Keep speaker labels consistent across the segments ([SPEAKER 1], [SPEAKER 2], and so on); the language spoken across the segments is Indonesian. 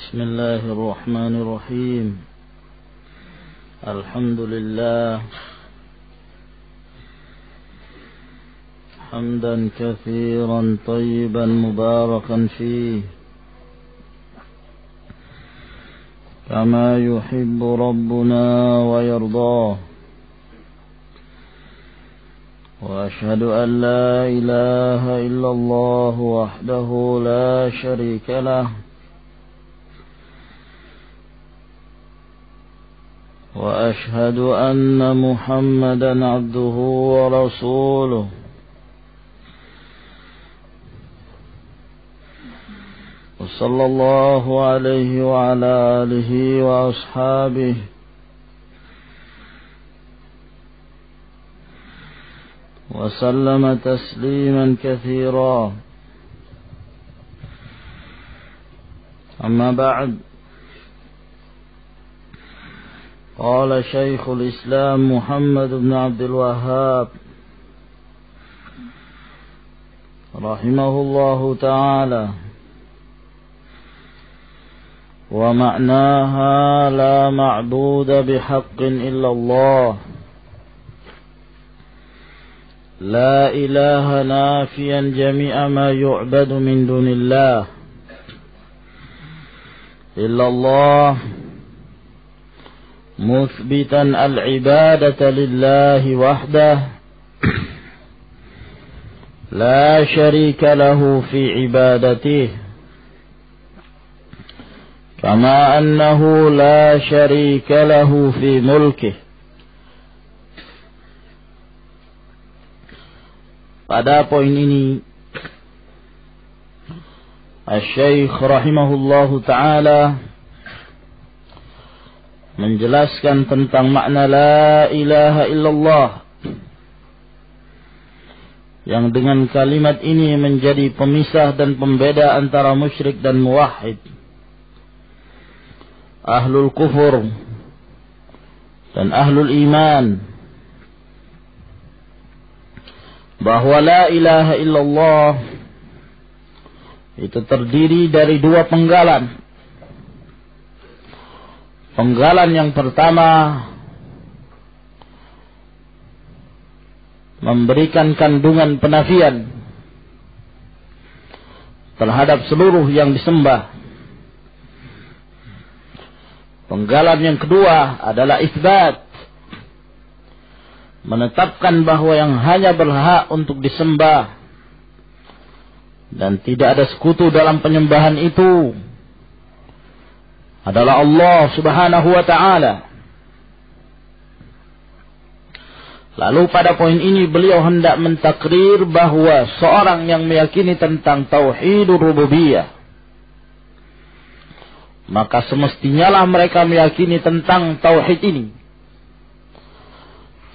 [SPEAKER 1] بسم الله الرحمن الرحيم. الحمد لله حمدا كثيرا طيبا مباركا فيه كما يحب ربنا ويرضاه، وأشهد أن لا إله إلا الله وحده لا شريك له، وأشهد أن محمدا عبده ورسوله، وصلى الله عليه وعلى آله وأصحابه وسلم تسليما كثيرا. أما بعد، قال شيخ الإسلام محمد بن عبد الوهاب رحمه الله تعالى: ومعناها لا معبود بحق إلا الله. لا إله نافيا جميع ما يعبد من دون الله إلا الله، مثبتا العبادة لله وحده لا شريك له في عبادته، كما أنه لا شريك له في ملكه. Pada poin ini Asy-Syaikh rahimahullahu ta'ala menjelaskan tentang makna la ilaha illallah, yang dengan kalimat ini menjadi pemisah dan pembeda antara musyrik dan muwahhid, ahlul kufur dan ahlul iman, bahwa la ilaha illallah itu terdiri dari dua penggalan. Penggalan yang pertama memberikan kandungan penafian terhadap seluruh yang disembah. Penggalan yang kedua adalah isbat, menetapkan bahwa yang hanya berhak untuk disembah dan tidak ada sekutu dalam penyembahan itu adalah Allah Subhanahu wa ta'ala. Lalu pada poin ini beliau hendak mentakrir bahwa seorang yang meyakini tentang tauhidur rububiyah, maka semestinya lah mereka meyakini tentang tauhid ini.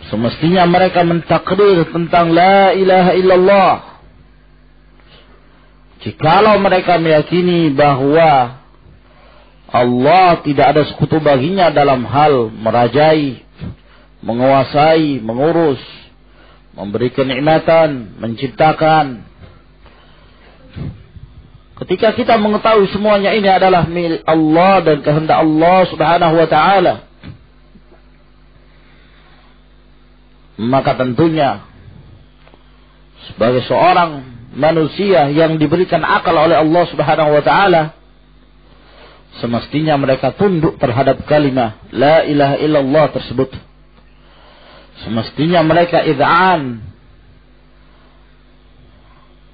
[SPEAKER 1] Semestinya mereka mentakrir tentang la ilaha illallah. Jikalau mereka meyakini bahwa Allah tidak ada sekutu baginya dalam hal merajai, menguasai, mengurus, memberi kenikmatan, menciptakan. Ketika kita mengetahui semuanya ini adalah milik Allah dan kehendak Allah Subhanahu wa ta'ala, maka tentunya sebagai seorang manusia yang diberikan akal oleh Allah Subhanahu wa ta'ala, semestinya mereka tunduk terhadap kalimah la ilaha illallah tersebut. Semestinya mereka id'an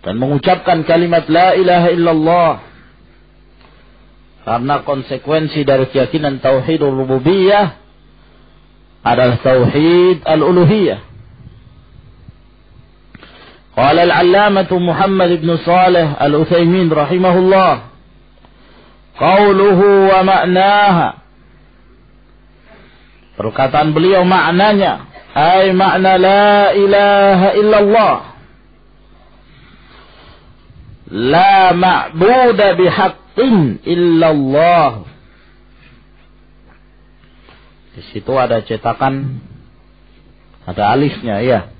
[SPEAKER 1] dan mengucapkan kalimat la ilaha illallah, karena konsekuensi dari keyakinan tauhidur rububiyah adalah tauhid al-uluhiyah. Qala al-allamatu Muhammad ibn Salih al-Utsaimin rahimahullah, qauluhu wa ma'naha, perkataan beliau maknanya, ay makna la ilaha illallah, la ma'buda bihaqqin illallah. Di situ ada cetakan, ada alifnya, ya,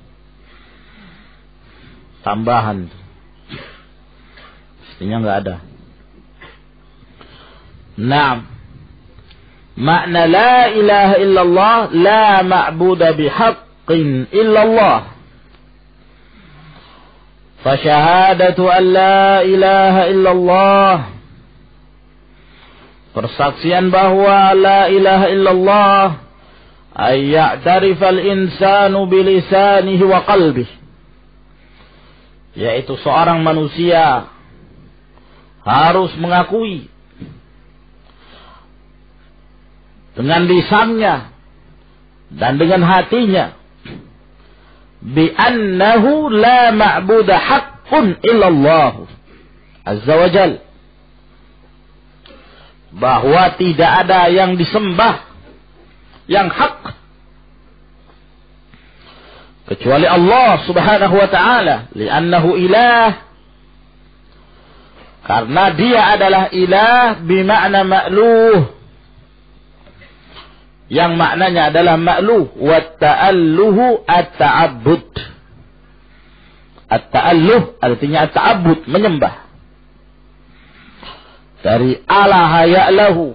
[SPEAKER 1] tambahan. Mestinya nggak ada. Naam. Makna la ilaha illallah, la ma'buda bihaqqin illallah. Fasyahadatu an la ilaha illallah, persaksian bahwa la ilaha illallah, ay ya'tarifal insanu bilisanihi wa qalbih, yaitu seorang manusia harus mengakui dengan lisannya dan dengan hatinya bi annahu la ma'buda haqqun illallah azza wa jal, bahwa tidak ada yang disembah yang hak kecuali Allah subhanahu wa ta'ala, li'annahu ilah, karena dia adalah ilah bima'na ma'luh, yang maknanya adalah ma'luh, wa ta'alluhu at-ta'abbud. At-ta'alluh artinya at-ta'abbud, menyembah. Dari alaha ya'lahu,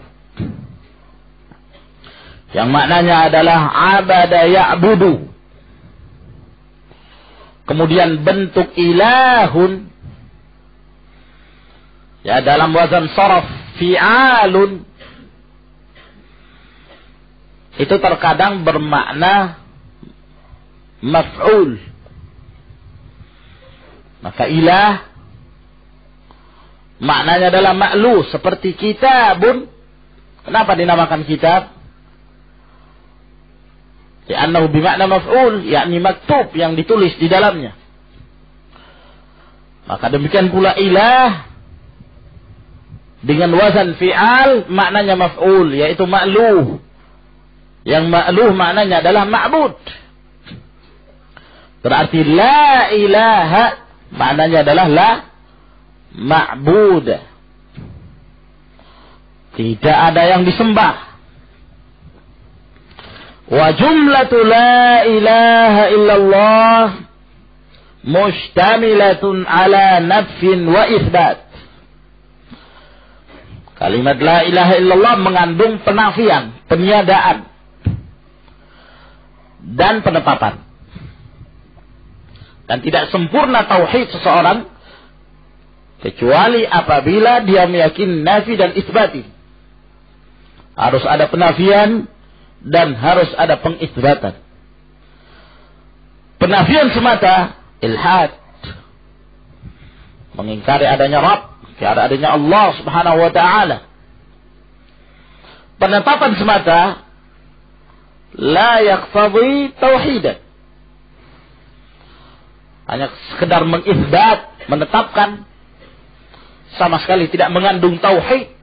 [SPEAKER 1] yang maknanya adalah abada ya'budu. Kemudian bentuk ilahun, ya dalam wazan saraf fi'alun, itu terkadang bermakna maf'ul. Maka ilah maknanya adalah ma'lu, seperti kitabun. Kenapa dinamakan kitab? Li'annahu bimakna maf'ul, yakni maktub, yang ditulis di dalamnya. Maka demikian pula ilah dengan wazan fi'al maknanya maf'ul, yaitu ma'luh. Yang ma'luh maknanya adalah ma'bud. Berarti la ilaha maknanya adalah la ma'bud. Tidak ada yang disembah. Wa jumlatu la ilaha illallah mustamilatun ala nafin wa itsbat. Kalimat la ilaha illallah mengandung penafian, peniadaan, dan penetapan. Dan tidak sempurna tauhid seseorang kecuali apabila dia meyakini nafi dan isbati. Harus ada penafian dan harus ada pengisbatan. Penafian semata ilhad, mengingkari adanya Rabb, adanya Allah subhanahu wa ta'ala. Penetapan semata la yaqtadi tauhidan, hanya sekedar mengisbat, menetapkan, sama sekali tidak mengandung tauhid.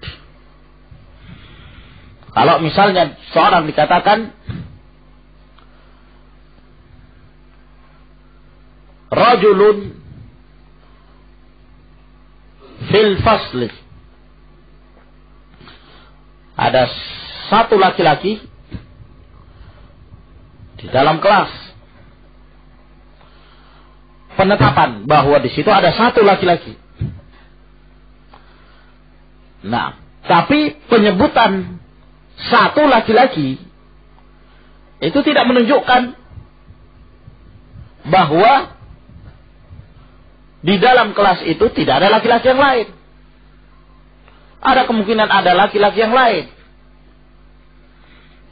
[SPEAKER 1] Kalau misalnya seorang dikatakan rajulun fil fasli, ada satu laki-laki di dalam kelas. Penetapan bahwa di situ ada satu laki-laki. Nah, tapi penyebutan satu laki-laki itu tidak menunjukkan bahwa di dalam kelas itu tidak ada laki-laki yang lain. Ada kemungkinan ada laki-laki yang lain,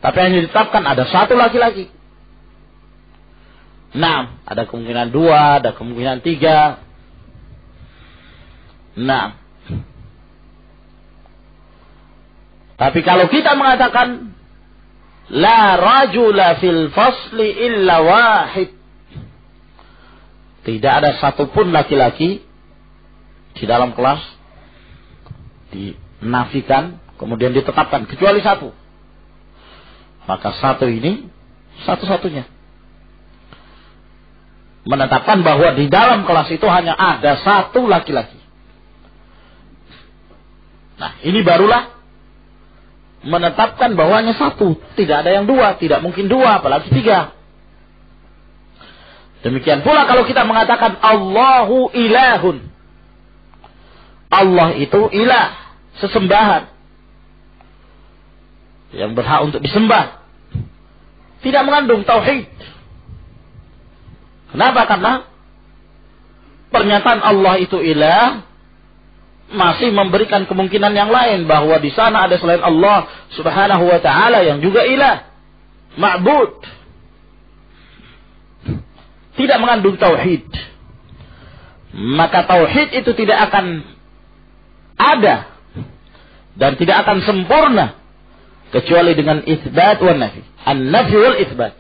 [SPEAKER 1] tapi hanya ditetapkan ada satu laki-laki. Nah, ada kemungkinan dua, ada kemungkinan tiga. Nah, tapi kalau kita mengatakan la rajula fil fasli illa wahid, tidak ada satupun laki-laki di dalam kelas, dinafikan kemudian ditetapkan kecuali satu, maka satu ini satu-satunya, menetapkan bahwa di dalam kelas itu hanya ada satu laki-laki. Nah, ini barulah menetapkan bahwa hanya satu, tidak ada yang dua, tidak mungkin dua, apalagi tiga. Demikian pula kalau kita mengatakan Allahu ilahun, Allah itu ilah, sesembahan. yang berhak untuk disembah, tidak mengandung tauhid. Kenapa? Karena pernyataan Allah itu ilah masih memberikan kemungkinan yang lain bahwa di sana ada selain Allah Subhanahu wa taala yang juga ilah, ma'bud. Tidak mengandung tauhid. Maka tauhid itu tidak akan ada dan tidak akan sempurna kecuali dengan itsbat wa nafi. An-nafi wal itsbat.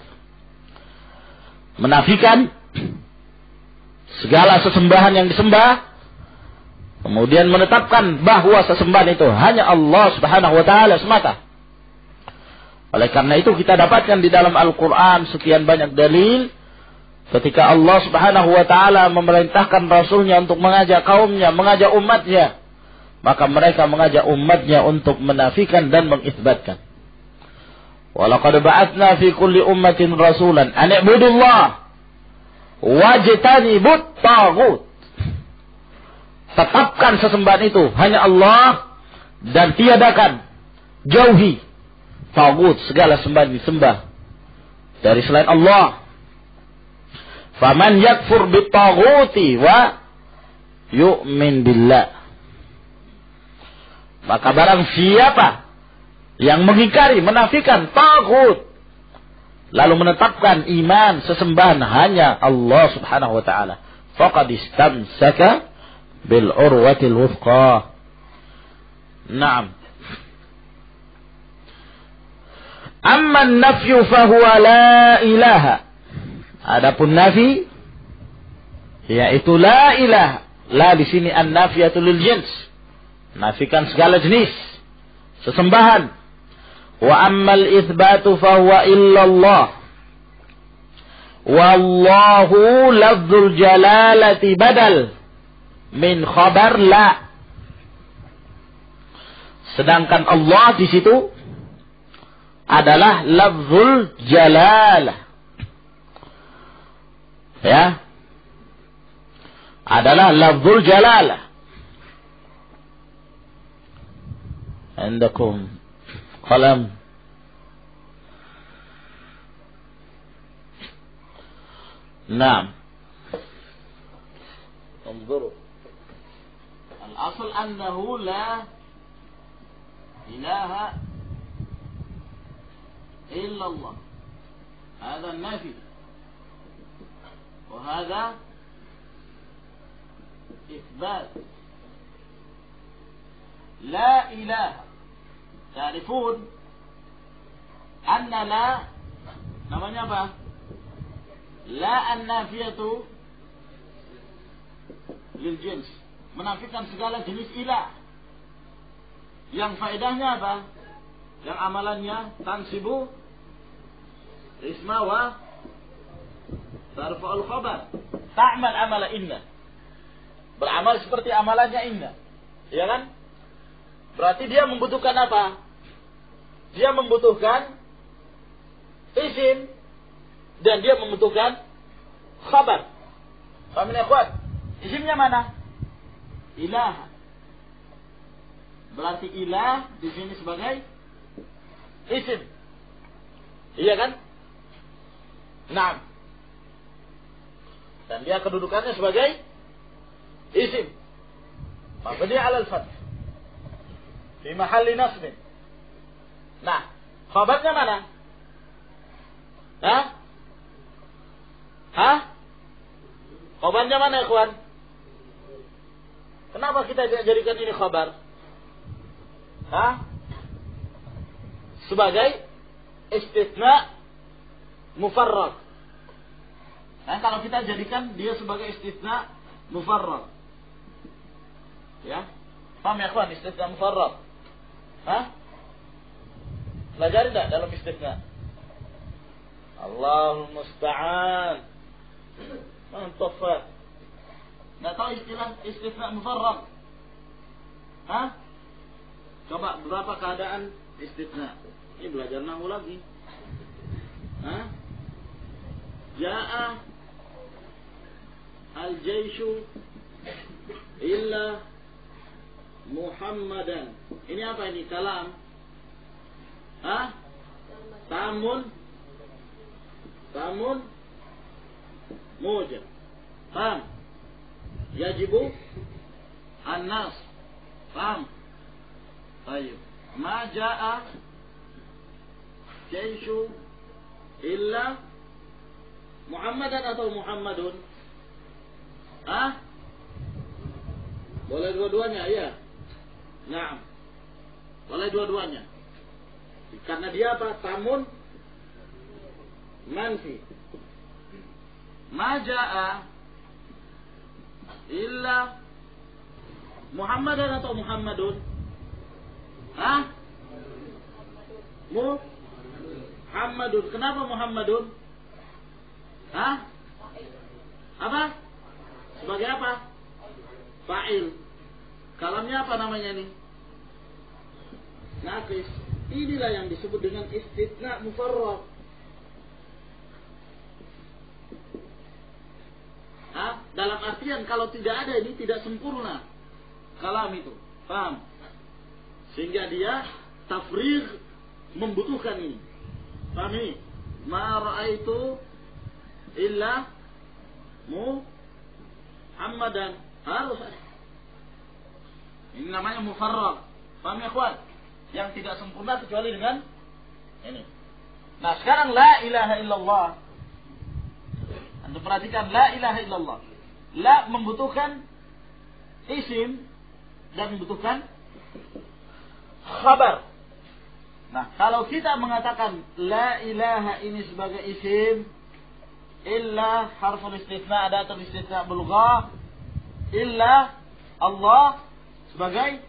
[SPEAKER 1] Menafikan segala sesembahan yang disembah, kemudian menetapkan bahwa sesembahan itu hanya Allah Subhanahu wa taala semata. Oleh karena itu kita dapatkan di dalam Al-Qur'an sekian banyak dalil ketika Allah Subhanahu wa taala memerintahkan rasulnya untuk mengajak kaumnya, mengajak umatnya, maka mereka mengajak umatnya untuk menafikan dan mengisbatkan. Walaqad ba'atsna fi kulli ummatin rasulan an i'budullah wajtanibut taghut. Tetapkan sesembahan itu hanya Allah dan tiadakan, jauhi taghut, segala sembahan disembah dari selain Allah. Faman yakfur bit-taghuti wa yu'min billah. Maka barang siapa yang mengingkari, menafikan taghut, lalu menetapkan iman sesembahan hanya Allah Subhanahu wa taala, faqad istamsaka bil urwatil wuthqa. Naam. Amma an-nafyu fa huwa la ilaha. Adapun nafi yaitu la ilaha. La di sini an-nafiyatu lil jins. Nafikan segala jenis sesembahan. Wa ammal itsbatu fa huwa illallah. Wallahu lafzul jalalati badal min khabar la. Sedangkan Allah di situ adalah lafzul jalalah. Ya. Adalah lafzul jalalah. Indakum qalam. Naam. انظروا. الأصل أنه لا إله إلا الله. هذا النافي. وهذا إثبات. لا إله. تعرفون أن لا namanya apa? La an-nafiyatu lil jins, menafikan segala jenis ilah. Yang faedahnya apa? Yang amalannya tansibu isma wa tarfa'ul khabar. Ta'mal amala inna. Beramal seperti amalannya inna. Ya kan? Berarti dia membutuhkan apa? Dia membutuhkan isim dan dia membutuhkan khabar. Paham ya, ikhwan? Isimnya mana? Ilah. Berarti ilah di sini sebagai isim. Iya kan? Naam. Dan dia kedudukannya sebagai isim. Mabni 'ala al-fath. Fi mahalli nasb. Nah, khabarnya mana? Khabarnya mana, ikhwan? Kenapa kita jadikan ini khabar? Sebagai istitsna mufarrad. Nah, kalau kita jadikan dia sebagai istitsna mufarrad. Ya? Paham ya, ikhwan, istitsna mufarrad? Pelajari enggak dalam istitsna? Allahul musta'an. Mantap. Enggak tahu istilah istitsna mufarrad? Coba berapa keadaan istitsna? Ini belajar nahwu lagi. Ja'a al-jaishu illa Muhammadan. Ini apa ini? Kalam. Tamun mujab. Paham? Yajibu an-nas. Paham? Ayo. Ma jaa jaishu illa Muhammadan atau Muhammadun? Boleh dua-duanya, ya. Naam. Boleh dua-duanya. Karena dia apa? Tamun manfi. Ma jaa illa Muhammadan atau Muhammadun? Muhammadun. Kenapa Muhammadun? Apa? Sebagai apa? Fa'il. Kalamnya apa namanya ini? Naqis. Inilah yang disebut dengan istitsna mufarrad. Dalam artian kalau tidak ada ini tidak sempurna kalam itu. Paham? Sehingga dia tafrigh membutuhkan ini. Paham ini? Ma ra'aitu illa Muhammadan. Harus ada. Ini namanya mufarrad. Paham ya, ikhwan? Yang tidak sempurna kecuali dengan ini. Nah, sekarang la ilaha illallah. Anda perhatikan la ilaha illallah. La membutuhkan isim dan membutuhkan khabar. Nah, kalau kita mengatakan la ilaha ini sebagai isim, illa harful istitsna, adatul istitsna bulghah, illa Allah sebagai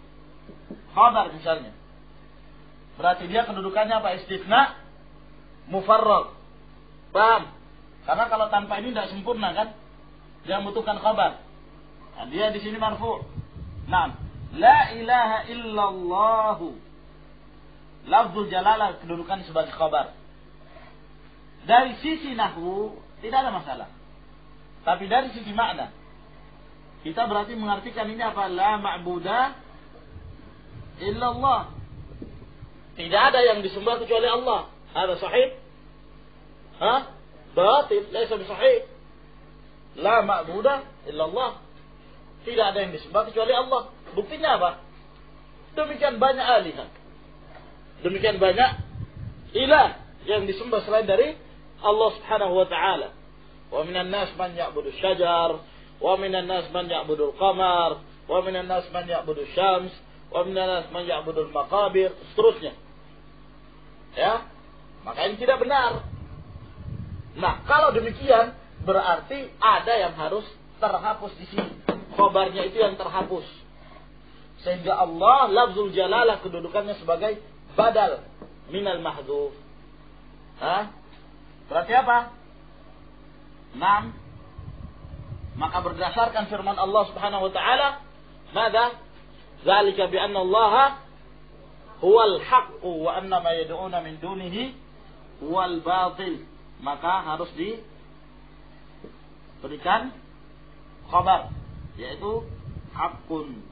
[SPEAKER 1] khabar misalnya. Berarti dia kedudukannya apa? Istitsna mufarrad. Paham? Karena kalau tanpa ini tidak sempurna kan? Dia membutuhkan khabar. Nah, dia di sini marfu'. Nah, la ilaha illallah. Lafzul jalalah kedudukan sebagai khabar. Dari sisi nahwu tidak ada masalah. Tapi dari sisi makna, kita berarti mengartikan ini apa? La ma'budah illallah. Tidak ada yang disembah kecuali Allah. Ada sahih? Batil, laisa bisahih. La ma'budah illallah. Tidak ada yang disembah kecuali Allah. Buktinya apa? Demikian banyak alihat. Demikian banyak ilah yang disembah selain dari Allah Subhanahu wa taala. Wa minan nas man ya'budu syajar, wa minan nas man ya'budu al-qamar, wa minan nas man ya'budu syams, wa minan nas man ya'budu al-maqabir, seterusnya. Ya. Maka ini tidak benar. Nah, kalau demikian berarti ada yang harus terhapus di sini. Khabarnya itu yang terhapus. Sehingga Allah lafzul jalalah kedudukannya sebagai badal minal mahdhuf. Berarti apa? 6. Maka berdasarkan firman Allah Subhanahu wa taala, "Madza? Dzalika bi anna Allah huwal haqq wa anna ma yad'una min dunihi wal batil." Maka harus diberikan khabar, yaitu haqqun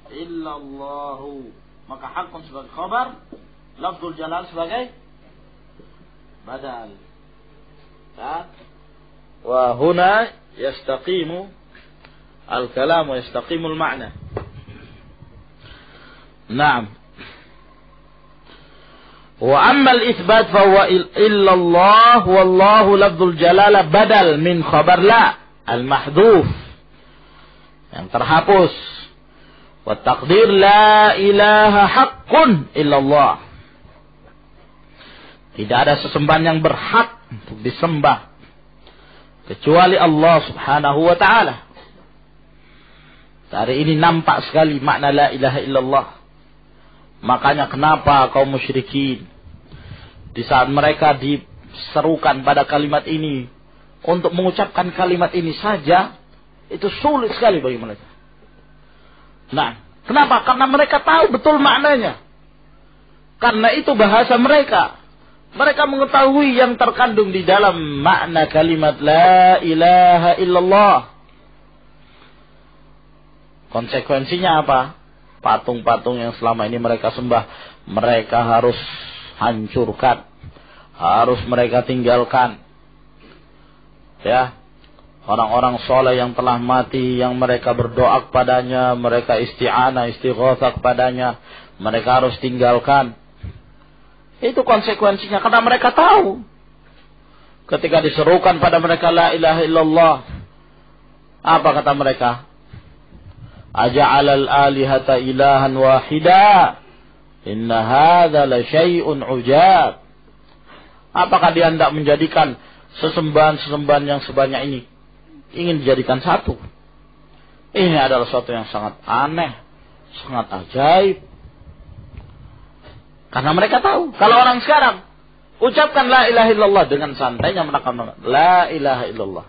[SPEAKER 1] illallahu. Maka haqqun sebagai khabar, lafzul jalal sebagai badal. Wa huna yastaqimu al-kalam wa yastaqimu al-ma'na. Naam. Wa amma al-itsbat fa huwa illa Allah wallahu lafzul jalalah badal min khabar la al-mahdhuf yang terhapus. Wa taqdir la ilaha haqqun illa Allah. Tidak ada sesembahan yang berhak untuk disembah kecuali Allah Subhanahu wa taala. Hari ini nampak sekali makna la ilaha illallah. Makanya kenapa kaum musyrikin di saat mereka diserukan pada kalimat ini untuk mengucapkan kalimat ini saja itu sulit sekali bagi mereka. Nah, kenapa? Karena mereka tahu betul maknanya. Karena itu bahasa mereka. Mereka mengetahui yang terkandung di dalam makna kalimat la ilaha illallah. Konsekuensinya apa? patung-patung yang selama ini mereka sembah, mereka harus hancurkan, harus mereka tinggalkan. Ya, orang-orang soleh yang telah mati, yang mereka berdoa kepadanya, mereka isti'anah, istighatsah kepadanya, mereka harus tinggalkan. Itu konsekuensinya, karena mereka tahu ketika diserukan pada mereka la ilaha illallah, apa kata mereka? Aja'alal alihata ilahan wahida, inna hadza la syai'un ujab. Apakah dia hendak menjadikan sesembahan-sesembahan yang sebanyak ini ingin dijadikan satu? Ini adalah sesuatu yang sangat aneh, sangat ajaib. Karena mereka tahu, kalau orang sekarang ucapkan la ilaha illallah dengan santainya, mereka la ilaha illallah.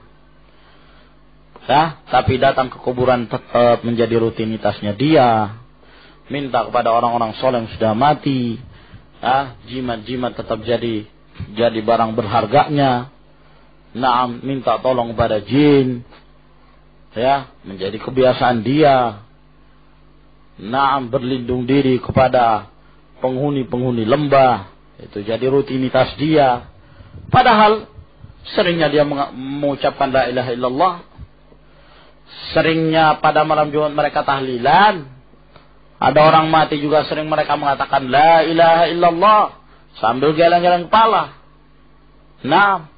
[SPEAKER 1] Ya, tapi datang ke kuburan tetap menjadi rutinitasnya dia. Minta kepada orang-orang soleh yang sudah mati. Ya, jimat-jimat tetap jadi barang berharganya. Naam, minta tolong kepada jin. Ya, menjadi kebiasaan dia. Naam, berlindung diri kepada penghuni-penghuni lembah. Itu jadi rutinitas dia. Padahal seringnya dia mengucapkan la ilaha illallah. Seringnya pada malam Jumat mereka tahlilan. Ada orang mati juga sering mereka mengatakan la ilaha illallah sambil geleng-geleng kepala. Nah,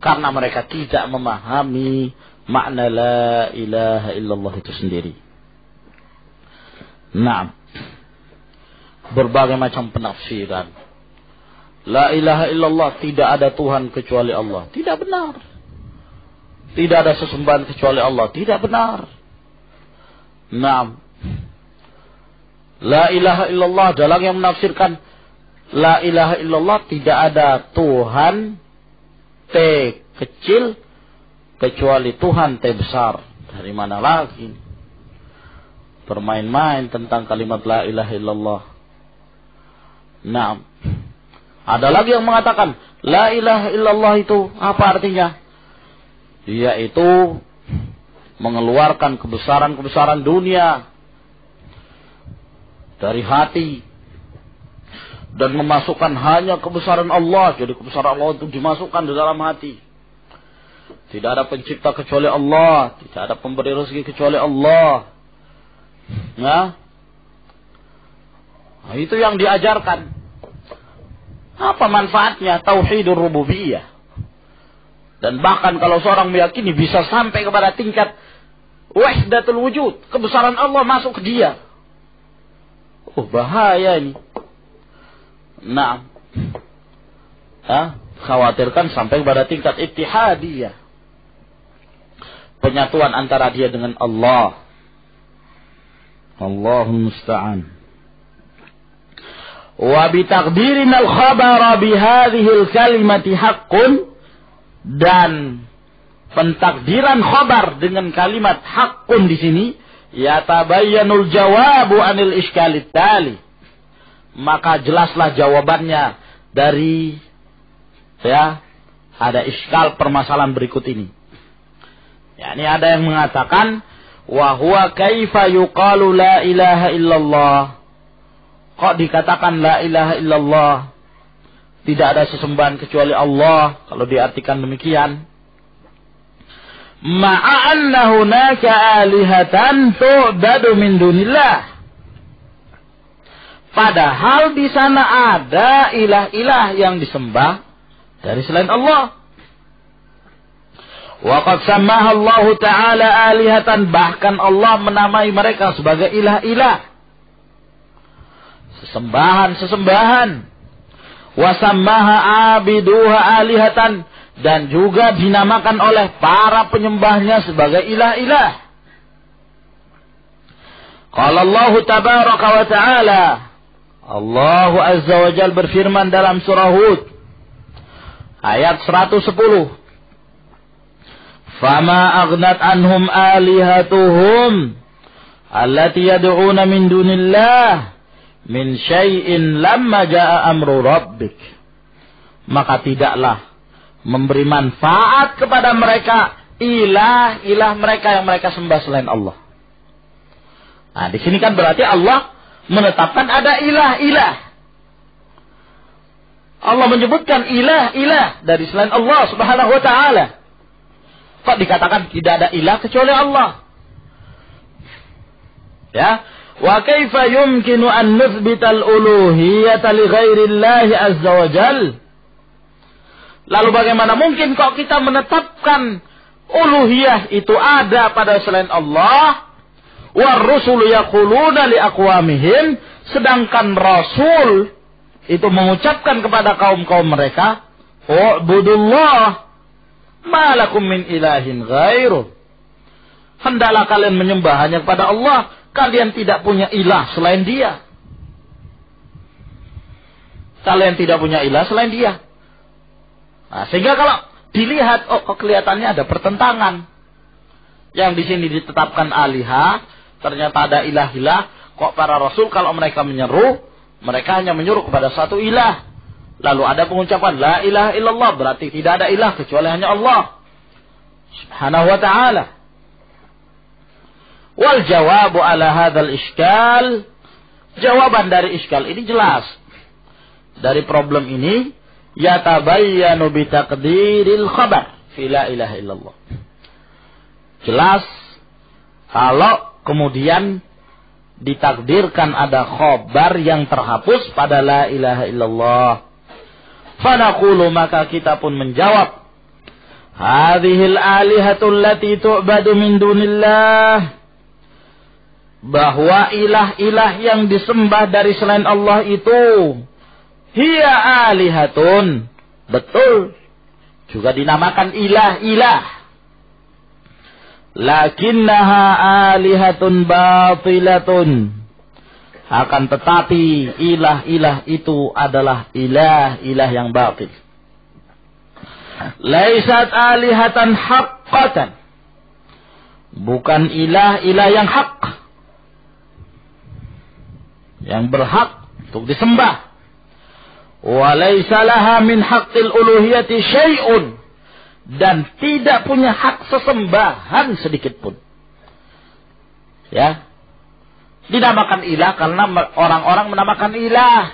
[SPEAKER 1] karena mereka tidak memahami makna la ilaha illallah itu sendiri. Nah, berbagai macam penafsiran. La ilaha illallah, tidak ada Tuhan kecuali Allah. Tidak benar. Tidak ada sesembahan kecuali Allah. Tidak benar. Nah, la ilaha illallah adalah yang menafsirkan la ilaha illallah, tidak ada Tuhan T kecil kecuali Tuhan T besar. Dari mana lagi? Bermain-main tentang kalimat la ilaha illallah. Nah, ada lagi yang mengatakan la ilaha illallah itu apa artinya? Yaitu mengeluarkan kebesaran-kebesaran dunia dari hati dan memasukkan hanya kebesaran Allah. Jadi kebesaran Allah itu dimasukkan di dalam hati. Tidak ada pencipta kecuali Allah, tidak ada pemberi rezeki kecuali Allah. Nah, itu yang diajarkan. Apa manfaatnya tauhidur rububiyah? Dan bahkan kalau seorang meyakini bisa sampai kepada tingkat wahdatul wujud, kebesaran Allah masuk ke dia. Oh, bahaya ini. Nah, khawatirkan sampai kepada tingkat ittihadiyah, penyatuan antara dia dengan Allah. Allahul musta'an. Wa bitaqdirin al-khabara bihadhihi al-kalimati haqqun, dan pentakdiran khabar dengan kalimat haqqun di sini, yatabayyanul jawabu anil iskalit tali, maka jelaslah jawabannya dari ada iskal permasalahan berikut ini. Yani ada yang mengatakan wa huwa kaifa yuqalu la ilaha illallah. Kok dikatakan la ilaha illallah? Tidak ada sesembahan kecuali Allah, kalau diartikan demikian. Ma'a anna hunaka alihatan tu'badu min dunillah. Padahal di sana ada ilah-ilah yang disembah dari selain Allah. Wa qad sammaha Allah Ta'ala alihatan, bahkan Allah menamai mereka sebagai ilah-ilah, sesembahan-sesembahan. Wasammaha abiduha alihatan, dan juga dinamakan oleh para penyembahnya sebagai ilah-ilah. Qala Allah tabaraka wa ta'ala, Allah azza wa jalla berfirman dalam surah Hud ayat 110, Fama aghnat anhum alihatuhum allati yad'una min dunillah min syai'in lamma ja'a amru rabbik. Maka tidaklah memberi manfaat kepada mereka ilah-ilah mereka yang mereka sembah selain Allah. Nah, di sini kan berarti Allah menetapkan ada ilah-ilah. Allah menyebutkan ilah-ilah dari selain Allah Subhanahu wa taala. Kok dikatakan tidak ada ilah kecuali Allah? Ya, wa kaifa yumkinu an nuthbita al-uluhiyyata li ghairillahi azza wa jal? Lalu bagaimana mungkin kok kita menetapkan uluhiyah itu ada pada selain Allah? War rusulu yaquluna li aqwamihim, sedangkan rasul itu mengucapkan kepada kaum-kaum mereka, "U'budullah ma lakum min ilahin ghairuh." Hendaklah kalian menyembah hanya kepada Allah, kalian tidak punya ilah selain Dia. Kalian tidak punya ilah selain Dia. Nah, sehingga kalau dilihat, kok kelihatannya ada pertentangan. Yang di sini ditetapkan alihah, ternyata ada ilah-ilah. Kok para rasul kalau mereka menyeru, mereka hanya menyuruh kepada satu ilah. Lalu ada pengucapan la ilaha illallah, berarti tidak ada ilah kecuali hanya Allah Subhanahu wa ta'ala. Wal jawabu ala hadzal iskal, jawaban dari iskal ini jelas. Dari problem ini, yatabayyanu bi taqdiril khabar fi la ilaha illallah. Jelas kalau kemudian ditakdirkan ada khabar yang terhapus pada la ilaha illallah. Fanaqulu, maka kita pun menjawab, hadhil alihatul lati tu'badu min dunillah, bahwa ilah-ilah yang disembah dari selain Allah itu hiya alihatun, betul, juga dinamakan ilah-ilah, lakinnaha alihatun batilatun, akan tetapi ilah-ilah itu adalah ilah-ilah yang batil. Laisat alihatan haqqatan, bukan ilah-ilah yang hak, yang berhak untuk disembah. Wa laisa laha min haqqil uluhiyati syai'un, dan tidak punya hak sesembahan sedikit pun. Ya, dinamakan ilah karena orang-orang menamakan ilah,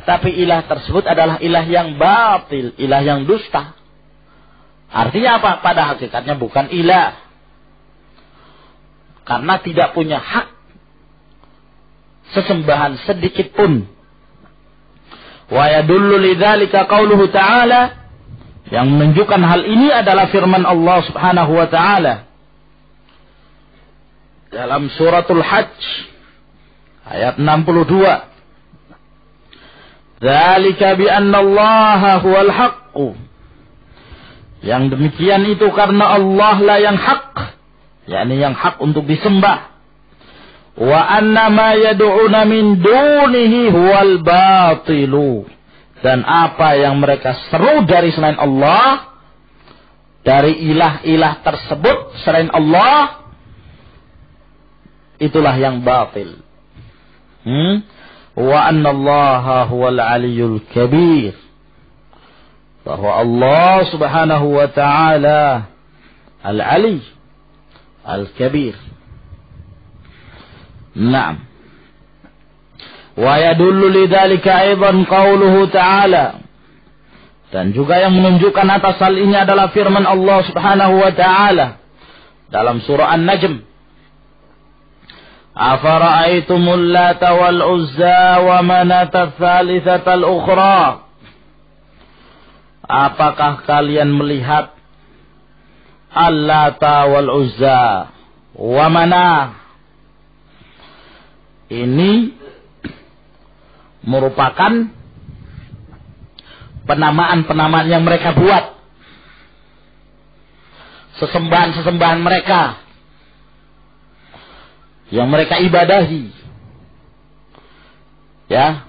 [SPEAKER 1] tapi ilah tersebut adalah ilah yang batil, ilah yang dusta. Artinya apa? Pada hakikatnya bukan ilah, karena tidak punya hak sesembahan sedikit pun. Wa yadullu lidzalika qauluhu ta'ala, yang menunjukkan hal ini adalah firman Allah Subhanahu wa ta'ala dalam suratul Hajj ayat 62. Dzalika bi anna Allaha huwal haqq, yang demikian itu karena Allah lah yang hak, yakni yang hak untuk disembah. Wa anna ma yad'una min dunihi huwal batilu, dan apa yang mereka seru dari selain Allah, dari ilah-ilah tersebut selain Allah, itulah yang batil. Wa anna Allaha huwal aliyyul kabir, bahwa Allah Subhanahu wa ta'ala al-ali al-kabir. Naam. Wa yadullu lidzalika aidan qauluhu ta'ala, dan juga yang menunjukkan atas hal ini adalah firman Allah Subhanahu wa ta'ala dalam surah An-Najm. Afara'aitumul Lata wal Uzza wa Manata tsalitsatal ukhra, apakah kalian melihat Al-Lata wal Uzza wa Manah? Ini merupakan penamaan-penamaan yang mereka buat, sesembahan-sesembahan mereka yang mereka ibadahi, ya,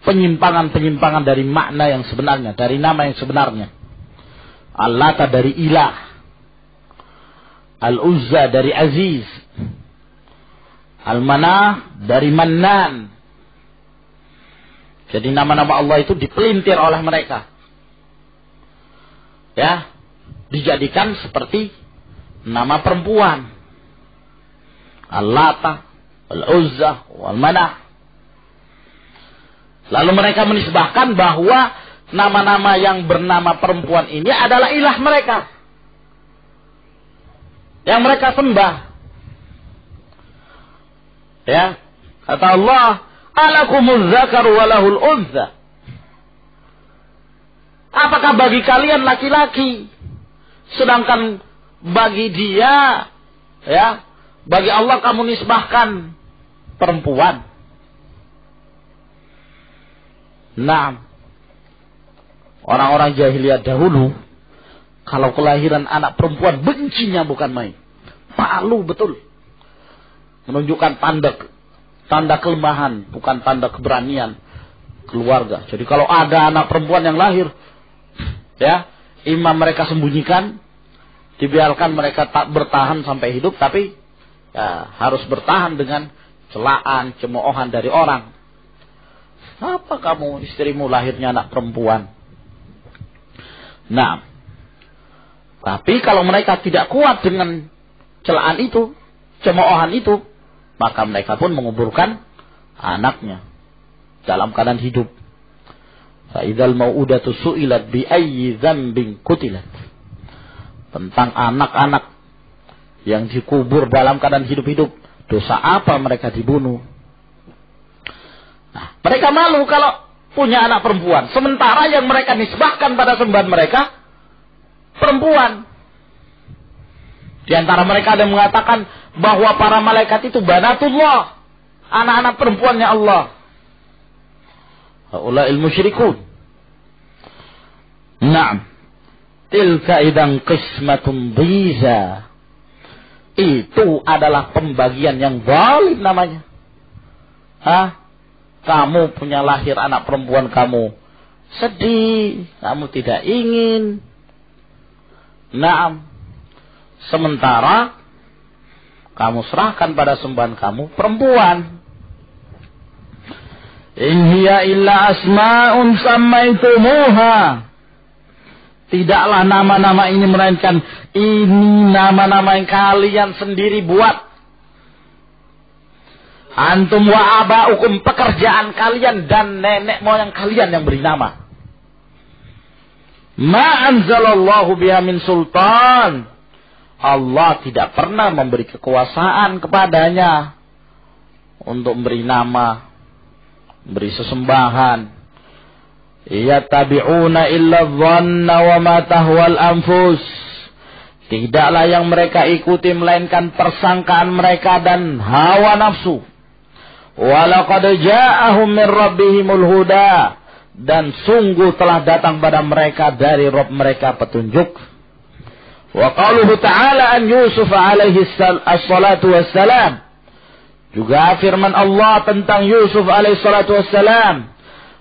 [SPEAKER 1] penyimpangan-penyimpangan dari makna yang sebenarnya, dari nama yang sebenarnya. Al-Lata dari ilah, Al-Uzza dari aziz, Al-Manah dari Mannan. Jadi nama-nama Allah itu dipelintir oleh mereka, ya, dijadikan seperti nama perempuan. Al-Lata Al-Uzzah, Wal-Manah. Lalu mereka menisbahkan bahwa nama-nama yang bernama perempuan ini adalah ilah mereka, yang mereka sembah. Ya, kata Allah, alakumuz zakaru walahul unza. Apakah bagi kalian laki-laki, sedangkan bagi dia, ya, bagi Allah kamu nisbahkan perempuan? Nah, orang-orang jahiliyah dahulu, kalau kelahiran anak perempuan bencinya bukan main, malu betul, menunjukkan tanda kelemahan, bukan tanda keberanian keluarga. Jadi kalau ada anak perempuan yang lahir, ya, imam mereka sembunyikan, dibiarkan mereka tak bertahan sampai hidup, tapi ya, harus bertahan dengan celaan, cemoohan dari orang. Apa kamu, istrimu lahirnya anak perempuan? Nah, tapi kalau mereka tidak kuat dengan celaan itu, cemoohan itu, maka mereka pun menguburkan anaknya dalam keadaan hidup. Fa'idhal mau'udatu su'ilat bi'ayyi dzambin qutilat. Tentang anak-anak yang dikubur dalam keadaan hidup-hidup, dosa apa mereka dibunuh? Nah, mereka malu kalau punya anak perempuan, sementara yang mereka nisbahkan pada sembahan mereka perempuan. Di antara mereka ada yang mengatakan bahwa para malaikat itu banatullah, anak-anak perempuannya Allah. Haula'il musyrikun. Naam. Tilka idan qismatun dhiza. Itu adalah pembagian yang zalim namanya. Kamu punya lahir anak perempuan, kamu sedih, kamu tidak ingin. Naam. Sementara kamu serahkan pada sembahan kamu perempuan. In hiya illa asma'un sammaitumuha. Tidaklah nama-nama ini melainkan ini nama-nama yang kalian sendiri buat. Antum wa aba'ukum, pekerjaan kalian dan nenek moyang kalian yang beri nama. Ma anzalallahu biha min sultan. Allah tidak pernah memberi kekuasaan kepadanya untuk memberi nama, beri sesembahan. Yattabi'una illa dhanna wa ma tahwal anfus. Tidaklah yang mereka ikuti melainkan persangkaan mereka dan hawa nafsu. Walaqad ja'ahum min rabbihimul huda. Dan sungguh telah datang pada mereka dari Rabb mereka petunjuk. Wa qaluhu ta'ala an Yusuf alaihi salatu wassalam. Juga firman Allah tentang Yusuf alaihi salatu wassalam.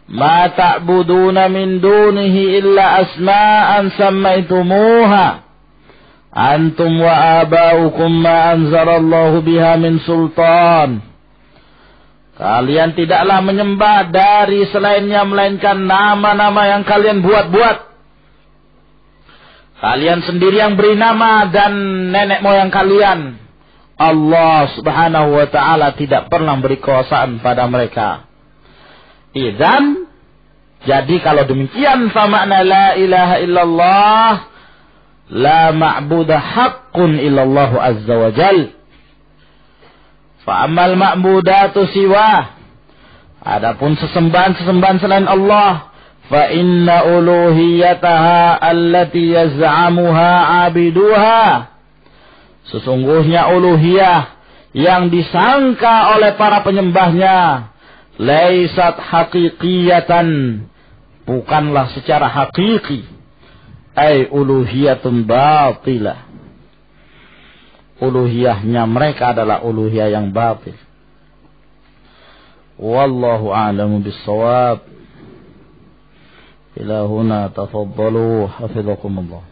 [SPEAKER 1] Ma ta'buduna min dunihi illa asma'an sammaitumuha antum wa aba'ukum ma anzalallahu biha min sultan. Kalian tidaklah menyembah dari selainnya melainkan nama-nama yang kalian buat-buat. Kalian sendiri yang beri nama dan nenek moyang kalian. Allah subhanahu wa ta'ala tidak pernah beri kekuasaan pada mereka. Idzan, jadi kalau demikian, famakna la ilaha illallah, la ma'budah haqqun illallahu azza wa jal. Fa'amal ma'budatu siwa. Adapun sesembahan-sesembahan selain Allah, fa inna uluhiyataha allati yaz'amuha abiduha. Sesungguhnya uluhiyah yang disangka oleh para penyembahnya, laisat haqiqiyatan, bukanlah secara hakiki. Ay uluhiyatun batilah. Uluhiyahnya mereka adalah uluhiyah yang batil. Wallahu a'lamu bis-shawab. Ila huna tafaddalu hafizakumullah.